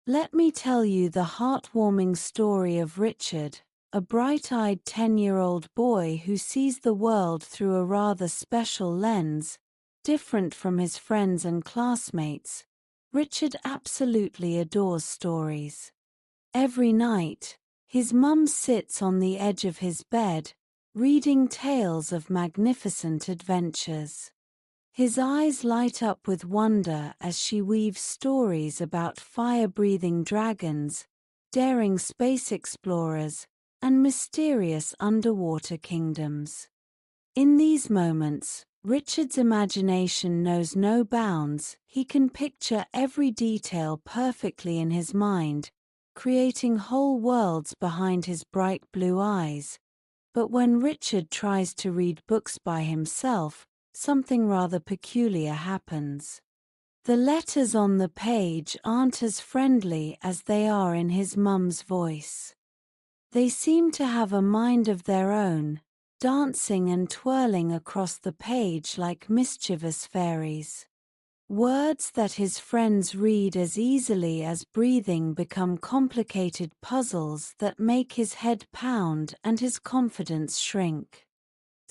Let me tell you the heartwarming story of Richard, a bright-eyed 10-year-old boy who sees the world through a rather special lens, different from his friends and classmates. Richard absolutely adores stories. Every night, his mum sits on the edge of his bed, reading tales of magnificent adventures. His eyes light up with wonder as she weaves stories about fire-breathing dragons, daring space explorers, and mysterious underwater kingdoms. In these moments, Richard's imagination knows no bounds. He can picture every detail perfectly in his mind, creating whole worlds behind his bright blue eyes. But when Richard tries to read books by himself, something rather peculiar happens. The letters on the page aren't as friendly as they are in his mum's voice. They seem to have a mind of their own, dancing and twirling across the page like mischievous fairies. Words that his friends read as easily as breathing become complicated puzzles that make his head pound and his confidence shrink.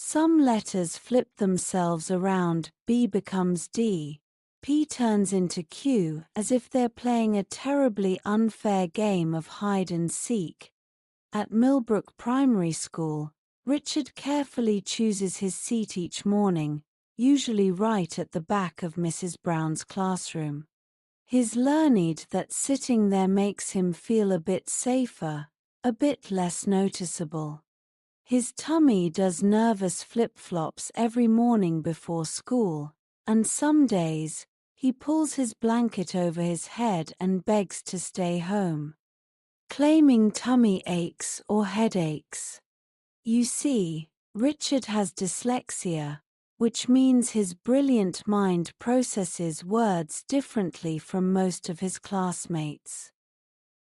Some letters flip themselves around, B becomes D, P turns into Q, as if they're playing a terribly unfair game of hide and seek. At Millbrook Primary School, Richard carefully chooses his seat each morning, usually right at the back of Mrs. Brown's classroom. He's learned that sitting there makes him feel a bit safer, a bit less noticeable. His tummy does nervous flip-flops every morning before school, and some days, he pulls his blanket over his head and begs to stay home, claiming tummy aches or headaches. You see, Richard has dyslexia, which means his brilliant mind processes words differently from most of his classmates.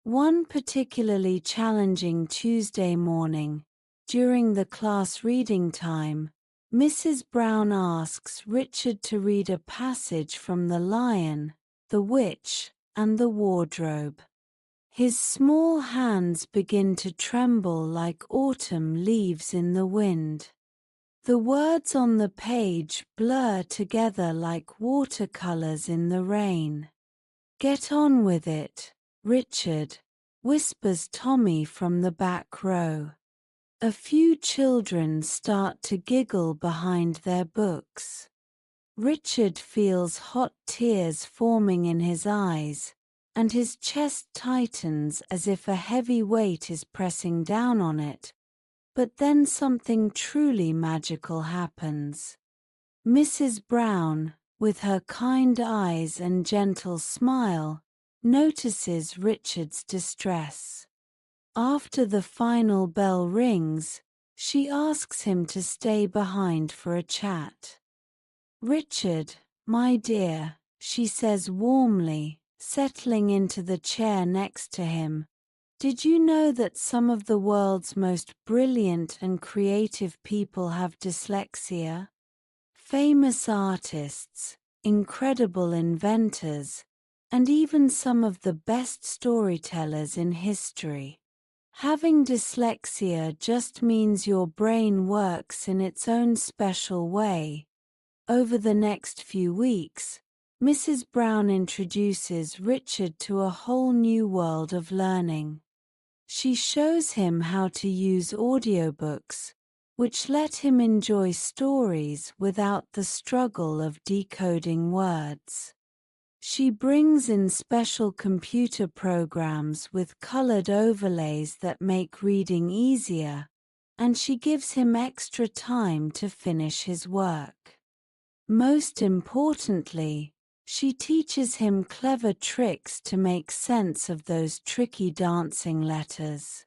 One particularly challenging Tuesday morning, during the class reading time, Mrs. Brown asks Richard to read a passage from The Lion, the Witch, and the Wardrobe. His small hands begin to tremble like autumn leaves in the wind. The words on the page blur together like watercolors in the rain. "Get on with it, Richard," whispers Tommy from the back row. A few children start to giggle behind their books. Richard feels hot tears forming in his eyes, and his chest tightens as if a heavy weight is pressing down on it. But then something truly magical happens. Mrs. Brown, with her kind eyes and gentle smile, notices Richard's distress. After the final bell rings, she asks him to stay behind for a chat. "Richard, my dear," she says warmly, settling into the chair next to him, "did you know that some of the world's most brilliant and creative people have dyslexia? Famous artists, incredible inventors, and even some of the best storytellers in history. Having dyslexia just means your brain works in its own special way." Over the next few weeks, Mrs. Brown introduces Richard to a whole new world of learning. She shows him how to use audiobooks, which let him enjoy stories without the struggle of decoding words. She brings in special computer programs with colored overlays that make reading easier, and she gives him extra time to finish his work. Most importantly, she teaches him clever tricks to make sense of those tricky dancing letters.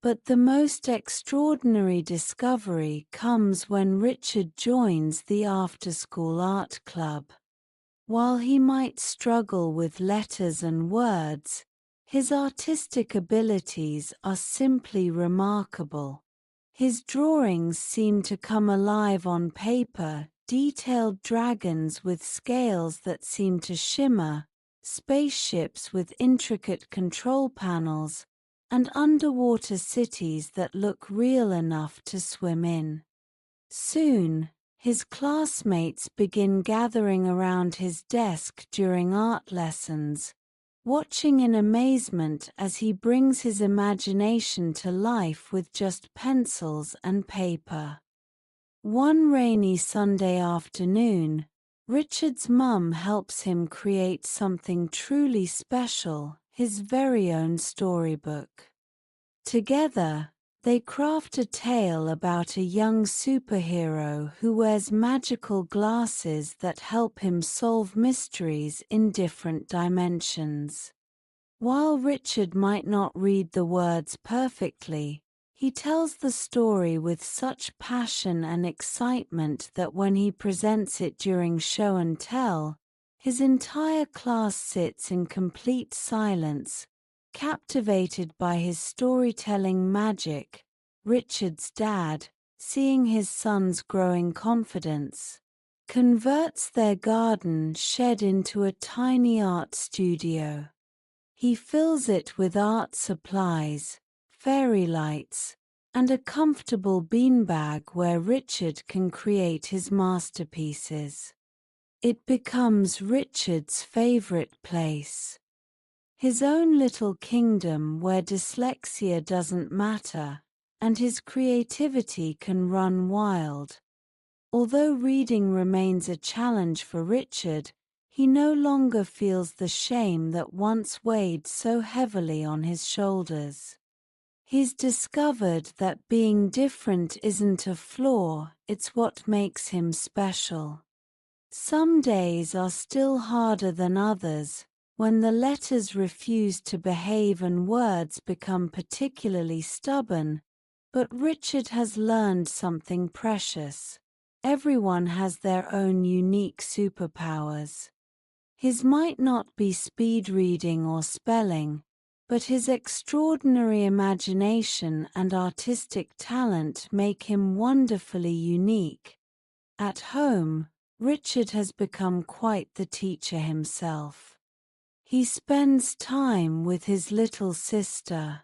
But the most extraordinary discovery comes when Richard joins the after-school art club. While he might struggle with letters and words, his artistic abilities are simply remarkable. His drawings seem to come alive on paper, detailed dragons with scales that seem to shimmer, spaceships with intricate control panels, and underwater cities that look real enough to swim in. Soon, his classmates begin gathering around his desk during art lessons, watching in amazement as he brings his imagination to life with just pencils and paper. One rainy Sunday afternoon, Richard's mum helps him create something truly special, his very own storybook. Together, they craft a tale about a young superhero who wears magical glasses that help him solve mysteries in different dimensions. While Richard might not read the words perfectly, he tells the story with such passion and excitement that when he presents it during show and tell, his entire class sits in complete silence, captivated by his storytelling magic. Richard's dad, seeing his son's growing confidence, converts their garden shed into a tiny art studio. He fills it with art supplies, fairy lights, and a comfortable beanbag where Richard can create his masterpieces. It becomes Richard's favorite place. His own little kingdom where dyslexia doesn't matter, and his creativity can run wild. Although reading remains a challenge for Richard, he no longer feels the shame that once weighed so heavily on his shoulders. He's discovered that being different isn't a flaw, it's what makes him special. Some days are still harder than others, when the letters refuse to behave and words become particularly stubborn, but Richard has learned something precious. Everyone has their own unique superpowers. His might not be speed reading or spelling, but his extraordinary imagination and artistic talent make him wonderfully unique. At home, Richard has become quite the teacher himself. He spends time with his little sister,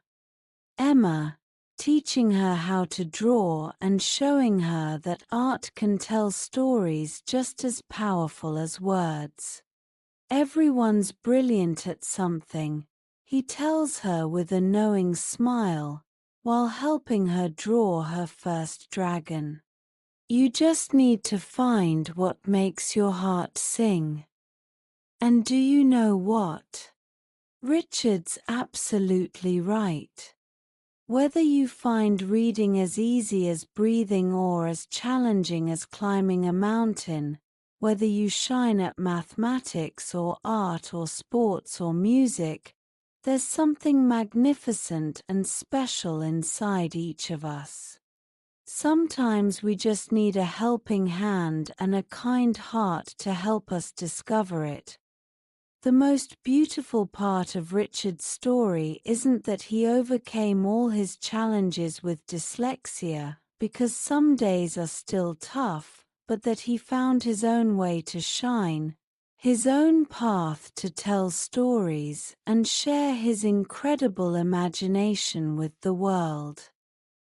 Emma, teaching her how to draw and showing her that art can tell stories just as powerful as words. Everyone's brilliant at something, he tells her with a knowing smile, while helping her draw her first dragon. You just need to find what makes your heart sing. And do you know what? Richard's absolutely right. Whether you find reading as easy as breathing or as challenging as climbing a mountain, whether you shine at mathematics or art or sports or music, there's something magnificent and special inside each of us. Sometimes we just need a helping hand and a kind heart to help us discover it. The most beautiful part of Richard's story isn't that he overcame all his challenges with dyslexia, because some days are still tough, but that he found his own way to shine, his own path to tell stories and share his incredible imagination with the world.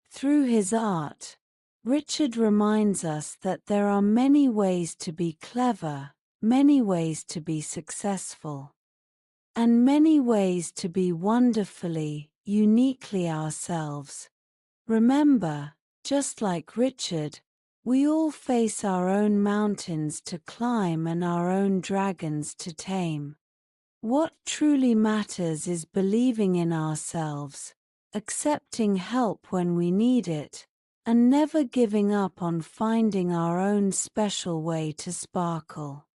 Through his art, Richard reminds us that there are many ways to be clever, many ways to be successful, and many ways to be wonderfully, uniquely ourselves. Remember, just like Richard, we all face our own mountains to climb and our own dragons to tame. What truly matters is believing in ourselves, accepting help when we need it, and never giving up on finding our own special way to sparkle.